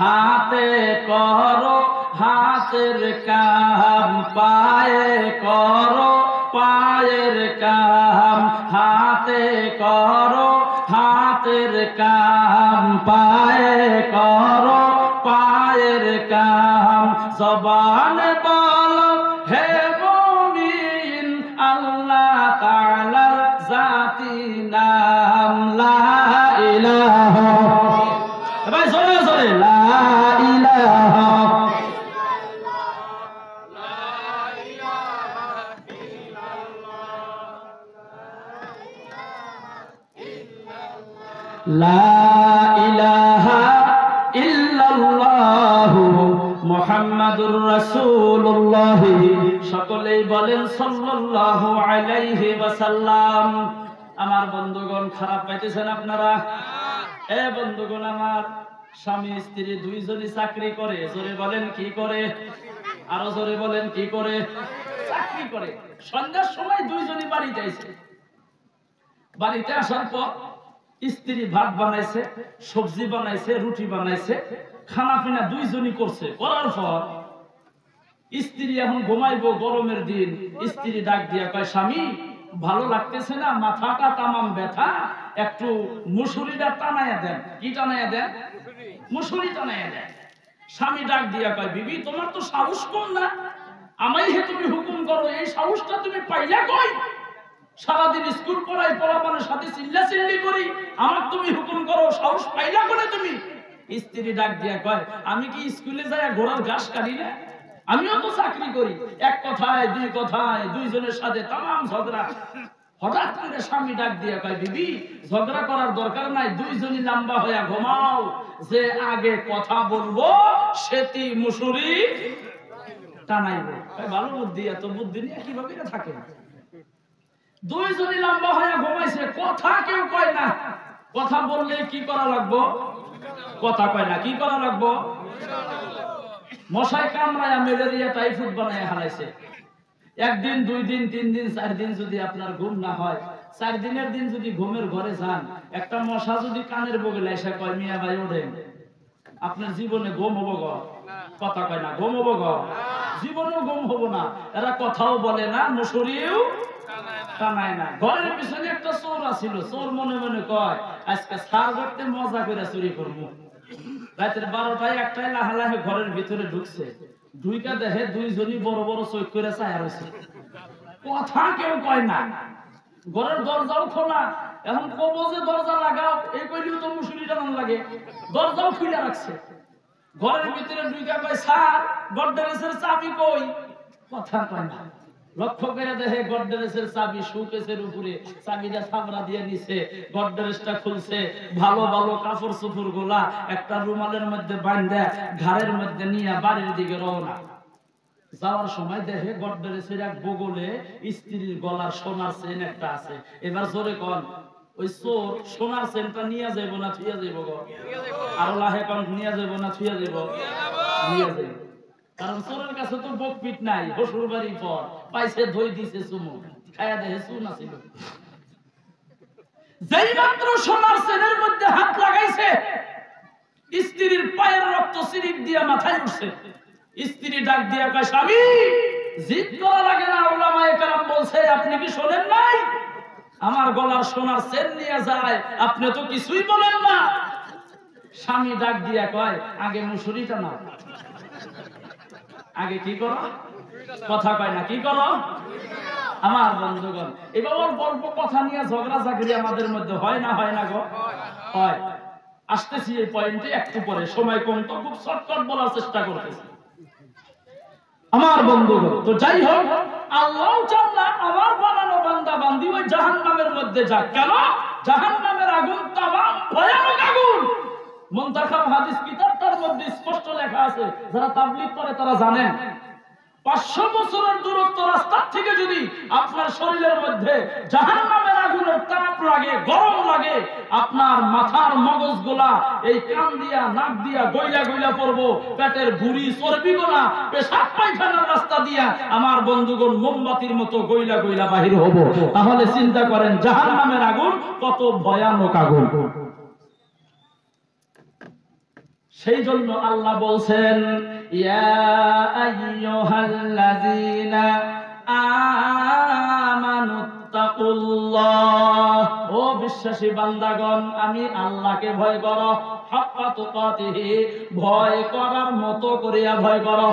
হাতে করো হাতের কাম, পায়ে করো পায়ের কাম, হাতে করো হাতের কাম, পায়ে করো পায়ের কাম। জবানে বলো হে মুমিন আল্লাহ তাআলার জাতি নাম লা ইলাহা। ভাই জোরে জোরে লা ইলাহা, লা ইলাহা ইল্লাল্লাহু মুহাম্মাদুর রাসূলুল্লাহ। সকলেই বলেন সাল্লাল্লাহু আলাইহি ওয়াসাল্লাম। আমার বন্ধুগণ খারাপ পাইতেছেন আপনারা? এ বন্ধুগণ, আমার স্বামী স্ত্রী দুইজনই চাকরি করে। জোরে বলেন কি করে? আরো জোরে বলেন কি করে? চাকরি করে। সন্ধ্যার সময় দুইজনই বাড়ি যাইছে। বাড়িতে আসার পর স্ত্রী ভাত বানাইছে, সবজি বানাইছে, রুটি বানাইছে, খানা পিনা দুইজনই করছে। করার পর স্ত্রী এখন ঘুমাইবো, গরমের দিন। স্ত্রী ডাক দিয়া কয়, স্বামী ভালো লাগতেছে না, মাথাটা তামাম ব্যথা, একটু মুসুরিটা টানাইয়া দেন। কি টানাইয়া দেন? মুসুরি টানাইয়া দেন। স্বামী ডাক দিয়া কয়, বিবি তোমার তো সাহস কম না, আমাই হে তুমি হুকুম করো, এই সাহসটা তুমি পাইলা কই? সারাদিন স্কুল পড়াই, পোলাপানের সাথে চিল্লা চিল্লি করি, আমার তুমি হুকুম করো, সাহস পাইলা করে তুমি? স্ত্রী ডাক দিয়া কয়, আমি কি স্কুলে যাই ঘোড়ার ঘাস কাটি না? আমিও তো চাকরি করি। এক কথায় দুই কথায় দুইজনের সাথে তামাম ঝগড়া। হঠাৎ করে স্বামী ডাক দিয়া কয়, বিবি ঝগড়া করার দরকার নাই, দুইজনই লম্বা হইয়া ঘুমাও, যে আগে কথা বলবো সেটি মুসুরি টানাইবো। ভালো বুদ্ধি, এত বুদ্ধি নিয়ে কিভাবে থাকে? দুইজনই লম্বা হইয়া ঘুমাইছে, কথা কেউ কয় না। কথা বললে কি করা লাগবো? কথা কয় না, কি করা লাগবো? মশায় কামড়ায় ম্যালেরিয়া টাইফয়েড বানায় হারাইছে। একদিন, দুই দিন, তিন দিন, 4 দিন যদি আপনার ঘুম না হয়, 4 দিনের দিন যদি ঘুমের ঘরে যান, একটা মশা যদি কানের বগলে এসে কয়, মিয়া ভাই ওঠেন, আপনার জীবনে ঘুম হবো গো? কথা কয় না, ঘুম হবো গো? জীবনেও গুম হবো না। এরা কথাও বলে না, মুসুরিও টানায় না। ঘরের পিছনে একটা চোর আছিল, চোর মনে মনে কয় আজকে সার করতে মজা করে চুরি করবো। রাতের 12টায় একটাই লাহালাহে ঘরের ভিতরে ঢুকছে, ঢুইকা দেখে দুইজনই বড় বড় চোখ করে চায়া রয়েছে, কথা কেউ কয় না। ঘরের দরজাও খোলা, এখন কব যে দরজা লাগাও, এই কইলেও তো মুসুরি টানান লাগে, দরজাও খুলে রাখছে। ঘরের ভিতরে ঢুইকা কয় স্যার গডরেজের চাবি কই, কথা কয় না। লক্ষ্য করে দেখে গডরেজের চাবি শোকেসের উপরে, চাবিটা ছাবড়া দিয়ে নিছে, গডরেজটা খুলছে, ভালো ভালো কাপড় চোপড় গুলা একটা রুমালের মধ্যে বাঁধা ঘাড়ের মধ্যে নিয়ে বাড়ির দিকে রওনা। যাওয়ার সময় দেখে গডরেজের এক বগলে স্ত্রীর গলার সোনার চেন একটা আছে। এবার জোরে কন, ওই চোর সোনার চেনটা নিয়ে যাইব না থুইয়া যাইব? আর লাহে কন, নিয়ে যাইব না থুইয়া যাইব? নিয়ে যাইব। কারণ চোরের কাছে তো বকপিট নাই, শ্বশুর বাড়ির পর পাইছে, ধই দিছে চুমু, খায়া দেখে চুন আছিল। যেই মাত্র সোনার চেনের মধ্যে হাত লাগাইছে, স্ত্রীর পায়ের রক্ত সিরিপ দিয়ে মাথায় উঠছে। স্ত্রী ডাক দিয়া কয় স্বামী জিদ করা লাগে না, উলামায়ে কেরাম বলছে আপনি কি শোনেন নাই? আমার গলার সোনার চেন নিয়ে যায়, আপনি তো কিছুই বলেন না। স্বামী ডাক দিয়া কয় আগে মুসুরিটা নাও। আগে কি করো? কথা কয় না, কি করো? আমার বন্ধুগণ, এবার অল্প কথা নিয়ে ঝগড়া ঝাগড়ি আমাদের মধ্যে হয় না, হয় না গো? হয়। আসতেছি এই পয়েন্টে একটু পরে, সময় কম তো খুব শর্টকাট বলার চেষ্টা করতেছি। আমার বন্ধুগণ, তো যাই হোক, আল্লাহ চান না আমার বানানো বান্দা বান্দি ওই জাহান্নামের মধ্যে যাক। কেন? জাহান্নামের আগুন তামাম ভয়ানক আগুন। মুনতাখাব হাদিস কিতাবটার মধ্যে স্পষ্ট লেখা আছে, যারা তাবলীগ করে তারা জানেন। 500 বছরের দূরত্ব রাস্তার থেকে যদি আপনার শরীরের মধ্যে জাহান্নামের আগুনের তাপ লাগে, গরম লাগে, আপনার মাথার মগজগুলা এই কান দিয়া নাক দিয়া গইলা গইলা পড়বো, পেটের ভুঁড়ি চর্বিগুলা পেশাব পায়খানার রাস্তা দিয়া আমার বন্ধুগণ মোমবাতির মতো গইলা গইলা বাহির হব। তাহলে চিন্তা করেন জাহান্নামের আগুন কত ভয়ানক আগুন। সেই জন্য আল্লাহ বলছেন ইয়া আইয়ুহাল্লাযীনা আমানুত্তাকুল্লাহ, ও বিশ্বাসী বান্দাগণ আমি আল্লাহকে ভয় করো, হাক্কা তুকাতিহি, ভয় করার মতো করিয়া ভয় করো।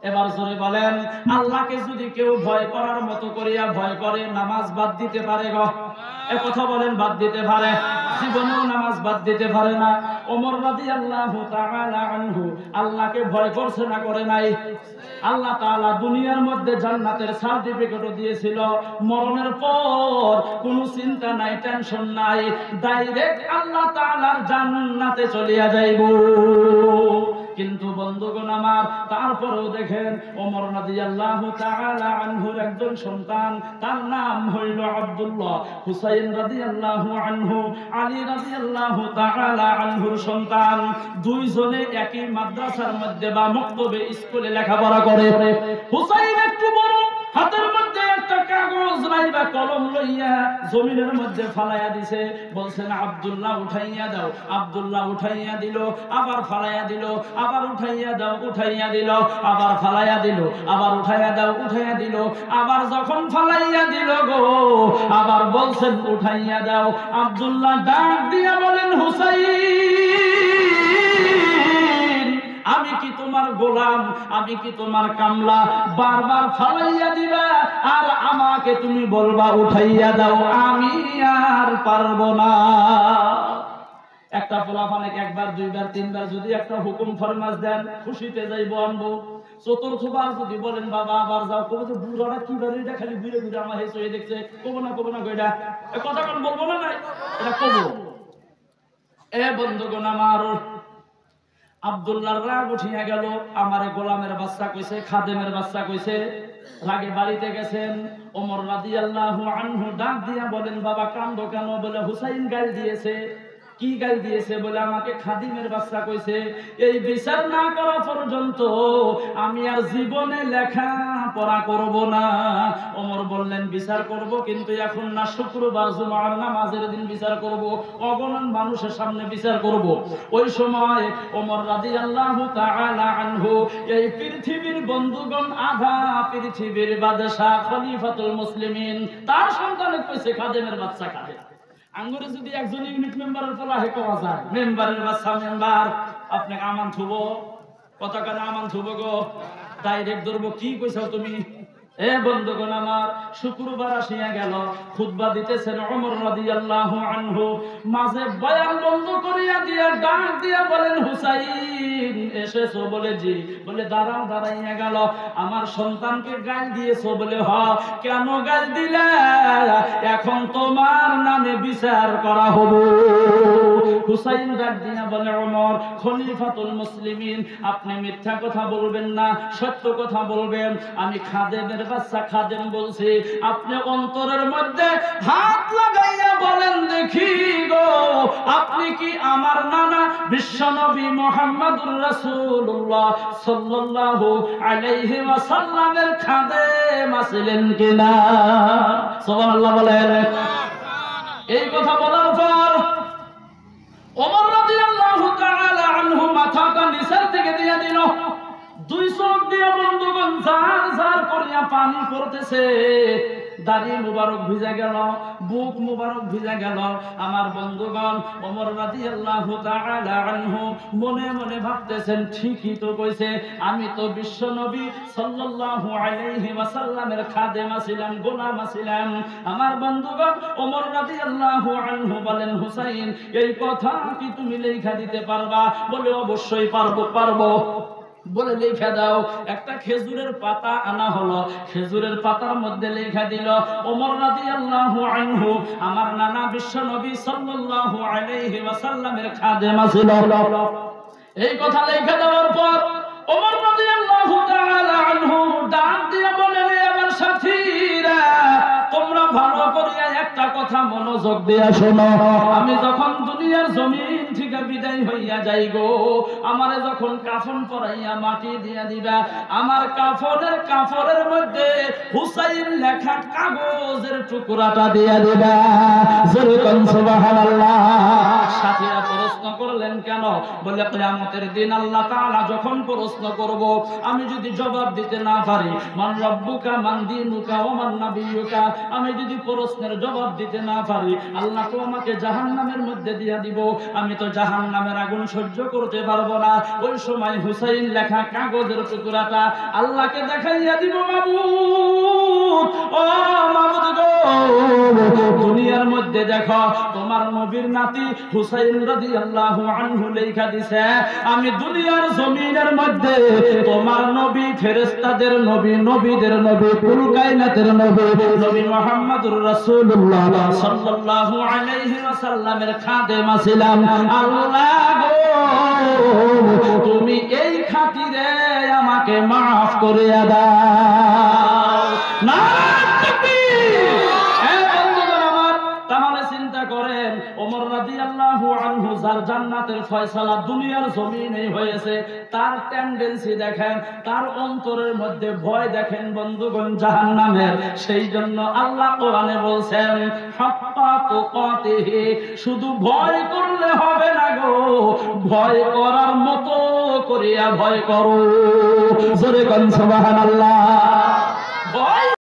এবার জোরে বলেন, আল্লাহকে যদি কেউ ভয় করার মতো করিয়া ভয় করে, নামাজ বাদ দিতে পারে গো? এ কথা বলেন, বাদ দিতে পারে? জীবনেও নামাজ বাদ দিতে পারে না। ওমর রাদিয়াল্লাহু তাআলা আনহু আল্লাহকে ভয় করছে না, করে নাই? আল্লাহ তাআলা দুনিয়ার মধ্যে জান্নাতের সার্টিফিকেটও দিয়েছিল, মরণের পর কোনো চিন্তা নাই, টেনশন নাই, ডাইরেক্ট আল্লাহ তাআলার জান্নাতে চলিয়া যাইব। কিন্তু বন্ধুগণ আমার, তারপরেও দেখেন ওমর রাদিয়াল্লাহু তাআলা আনহুর একজন সন্তান, তার নাম হইল আব্দুল্লাহ। হুসাইন রাদিয়াল্লাহু আনহু আলী রাদিয়াল্লাহু তাআলা আনহুর সন্তান। দুইজনে একই মাদ্রাসার মধ্যে বা মক্তবে স্কুলে লেখাপড়া করে। হুসাইন একটু বড়, হাতের মধ্যে একটা কাগজ নাই বা কলম লইয়া জমিনের মধ্যে ফালাইয়া দিছে, বলছেন আব্দুল্লাহ উঠাইয়া দাও। আব্দুল্লাহ উঠাইয়া দিল, আবার ফালাইয়া দিল, আবার উঠাইয়া দাও, উঠাইয়া দিল, আবার ফালাইয়া দিল, আবার উঠাইয়া দাও, উঠাইয়া দিল, আবার যখন ফালাইয়া দিল গো, আবার বলছেন উঠাইয়া দাও। আব্দুল্লাহ ডাক দিয়া বলেন হুসাইন, আমি কি তোমার গোলাম, আমি কি তোমার কামলা? বারবার ফালাইয়া দিবা আর আমাকে তুমি বলবা উঠাইয়া দাও, আমি আর পারবো না। একটা পোলাপানকে একবার দুইবার তিনবার যদি একটা হুকুম ফরমাস দেন, খুশিতে যাইবো আনবো। চতুর্থবার যদি বলেন বাবা আবার যাও, কবে যে বুড়াটা কি বাড়ি, এটা খালি ঘুরে ঘুরে আমার হেসে হয়ে দেখছে, কবো না কইটা কথা কোন বলবো না, নাই এটা কবো। এ বন্ধুগণ আমার, আব্দুল্লাহর রাগ উঠিয়া গেল, আমারে গোলামের বাচ্চা কইছে, খাদেমের বাচ্চা কইছে, রাগে বাড়িতে গেছেন। ওমর রাদিয়াল্লাহু আনহু ডাক দিয়া বলেন বাবা কান্দো কেন? বলে হুসাইন গাল দিয়েছে। কি গাল দিয়েছে? বলে আমাকে খাদিমের বাচ্চা কইছে, এই বিচার না করা পর্যন্ত আমি আর জীবনে লেখা পড়া করব না। ওমর বললেন বিচার করব, কিন্তু এখন না, শুক্রবার জুমার নামাজের দিন বিচার করব, অগণন মানুষের সামনে বিচার করব। ওই সময় ওমর রাদিয়াল্লাহু তাআলা আনহু, এই পৃথিবীর বন্ধুগণ আধা পৃথিবীর বাদশা খলিফাতুল মুসলিমিন, তার সন্তানের কইছে খাদেমের বাচ্চা খাদেম। আঙ্গুরে যদি একজন ইউনিট মেম্বারের পোলা হে কওয়া যায়, মেম্বারের বাচ্চা মেম্বার, আপনাকে আমান থুব, কতক্ষণ আমান থুব গো, ডাইরেক্ট ধরবো, কি কইছাও তুমি? এ বন্ধুগণ আমার, শুক্রবার আসিয়া গেল, খুতবা দিতেছেন ওমর রাদিয়াল্লাহু আনহু, মাঝে বয়ান বন্ধ করিয়া দিয়া ডাক দিয়া বলেন, হুসাইন এসেছো? বলে জি। বলে দাঁড়াও। দাঁড়াইয়া গেল, আমার সন্তানকে গাল দিয়েছো? বলে হ। কেন গাল দিলে? এখন তোমার নামে বিচার করা হবে। হুসাইন ডাক দিয়া বলে, ওমর খলিফাতুল মুসলিমিন, আপনি মিথ্যা কথা বলবেন না, সত্য কথা বলবেন। আমি খাদেমের বাচ্চা খাদেম বলছি, আপনি অন্তরের মধ্যে হাত লাগাইয়া বলেন দেখি গো, আপনি কি আমার নানা বিশ্বনবী মুহাম্মদুর রাসূলুল্লাহ সাল্লাল্লাহু আলাইহি ওয়াসাল্লামের খাদেম আছিলেন কিনা? সুবহানাল্লাহ বলেন। এই কথা বলার পর ওমর রাদিয়াল্লাহু তাআলা আনহু মাথাটা নিচের দিকে দিয়ে দিল, দুই চোখ দিয়ে বন্ধুগণ ঝার ঝার করিয়া পানি পড়তেছে, দাড়ি মুবারক ভিজা গেল, বুক মুবারক ভিজা গেল। আমার বন্ধুগণ, ওমর রাদিয়াল্লাহু তাআলা আনহু মনে মনে ভাবতেছেন, ঠিকই তো কইছে, আমি তো বিশ্ব নবী সাল্লাল্লাহু আলাইহি ওয়াসাল্লামের খাদেম ছিলাম, গোলাম ছিলাম। আমার বন্ধুগণ, ওমর রাদিয়াল্লাহু আনহু বলেন, হুসাইন এই কথা কি তুমি লেখা দিতে পারবা? বলে অবশ্যই পারবো। বলে লেখা দাও। একটা খেজুরের পাতা আনা হলো, খেজুরের পাতার মধ্যে লেখা দিল, ওমর রাদিয়াল্লাহু আনহু আমার নানা বিশ্ব নবী সাল্লাল্লাহু আলাইহি ওয়াসাল্লামের খাদেম ছিল। এই কথা লেখা দেওয়ার পর ওমর রাদিয়াল্লাহু তাআলা আনহু ডাক দিয়ে বলেন, আমার সাথীরা, তোমরা ভালো করিয়া একটা কথা মনোযোগ দিয়া শোনো। আমি যখন দুনিয়ার জমিন থেকে বিদায় হইয়া যাই গো, আমারে যখন কাফন পরাইয়া মাটি দিয়া দিবা, আমার কাফনের মধ্যে হুসাইন লেখা কাগজের টুকরাটা দিয়া দিবা। জোরে কোন সুবহানাল্লাহ। সাথীরা প্রশ্ন করলেন, কেন? বলে কিয়ামতের দিন আল্লাহ তাআলা যখন প্রশ্ন করব, আমি যদি জবাব দিতে না পারি, মান রব্বুকা মান দীনুকা ওয়া মান নাবিয়ুকা, আমি যদি প্রশ্নের জবাব দিতে না পারি, আল্লাহ তো আমাকে জাহান্নামের মধ্যে দিয়া দিব। আমি তো জাহান্নামের আগুন সহ্য করতে পারবো না। ওই সময় হুসাইন লেখা কাগজের টুকরাটা আল্লাহকে দেখাইয়া দিব, মাবুদ, ও মাবুদ গো, দুনিয়ার মধ্যে দেখো তোমার নবীর নাতি হুসাইন রাদিয়াল্লাহু আনহু লেখা দিছে, আমি দুনিয়ার জমিনের মধ্যে তোমার নবী, ফেরেশতাদের নবী, নবীদের নবী, কুল কায়নাতের নবী, নবী মুহাম্মদুর রাসূলুল্লাহ সাল্লাল্লাহু আলাইহি ওয়াসাল্লামের খাদেম ছিলাম। আল্লাহ গো, তুমি এই খাতিরে আমাকে মাফ করে দাও। নারায়ে তাকবীর। তাহলে চিন্তা করেন, ওমর রাদিয়াল্লাহু আনহু যার জান্নাতের ফয়সালা দুনিয়ার জমিনে হয়েছে, তার টেন্ডেন্সি দেখেন, তার অন্তরের মধ্যে ভয় দেখেন বন্ধুগণ জাহান্নামের। সেই জন্য আল্লাহ কোরআনে বলছেন, হাক্কা তুকাতিহি, শুধু ভয় করলে হবে না গো, ভয় করার মতো করিয়া ভয় করো। জোরে কোন সুবহানাল্লাহ। ভয়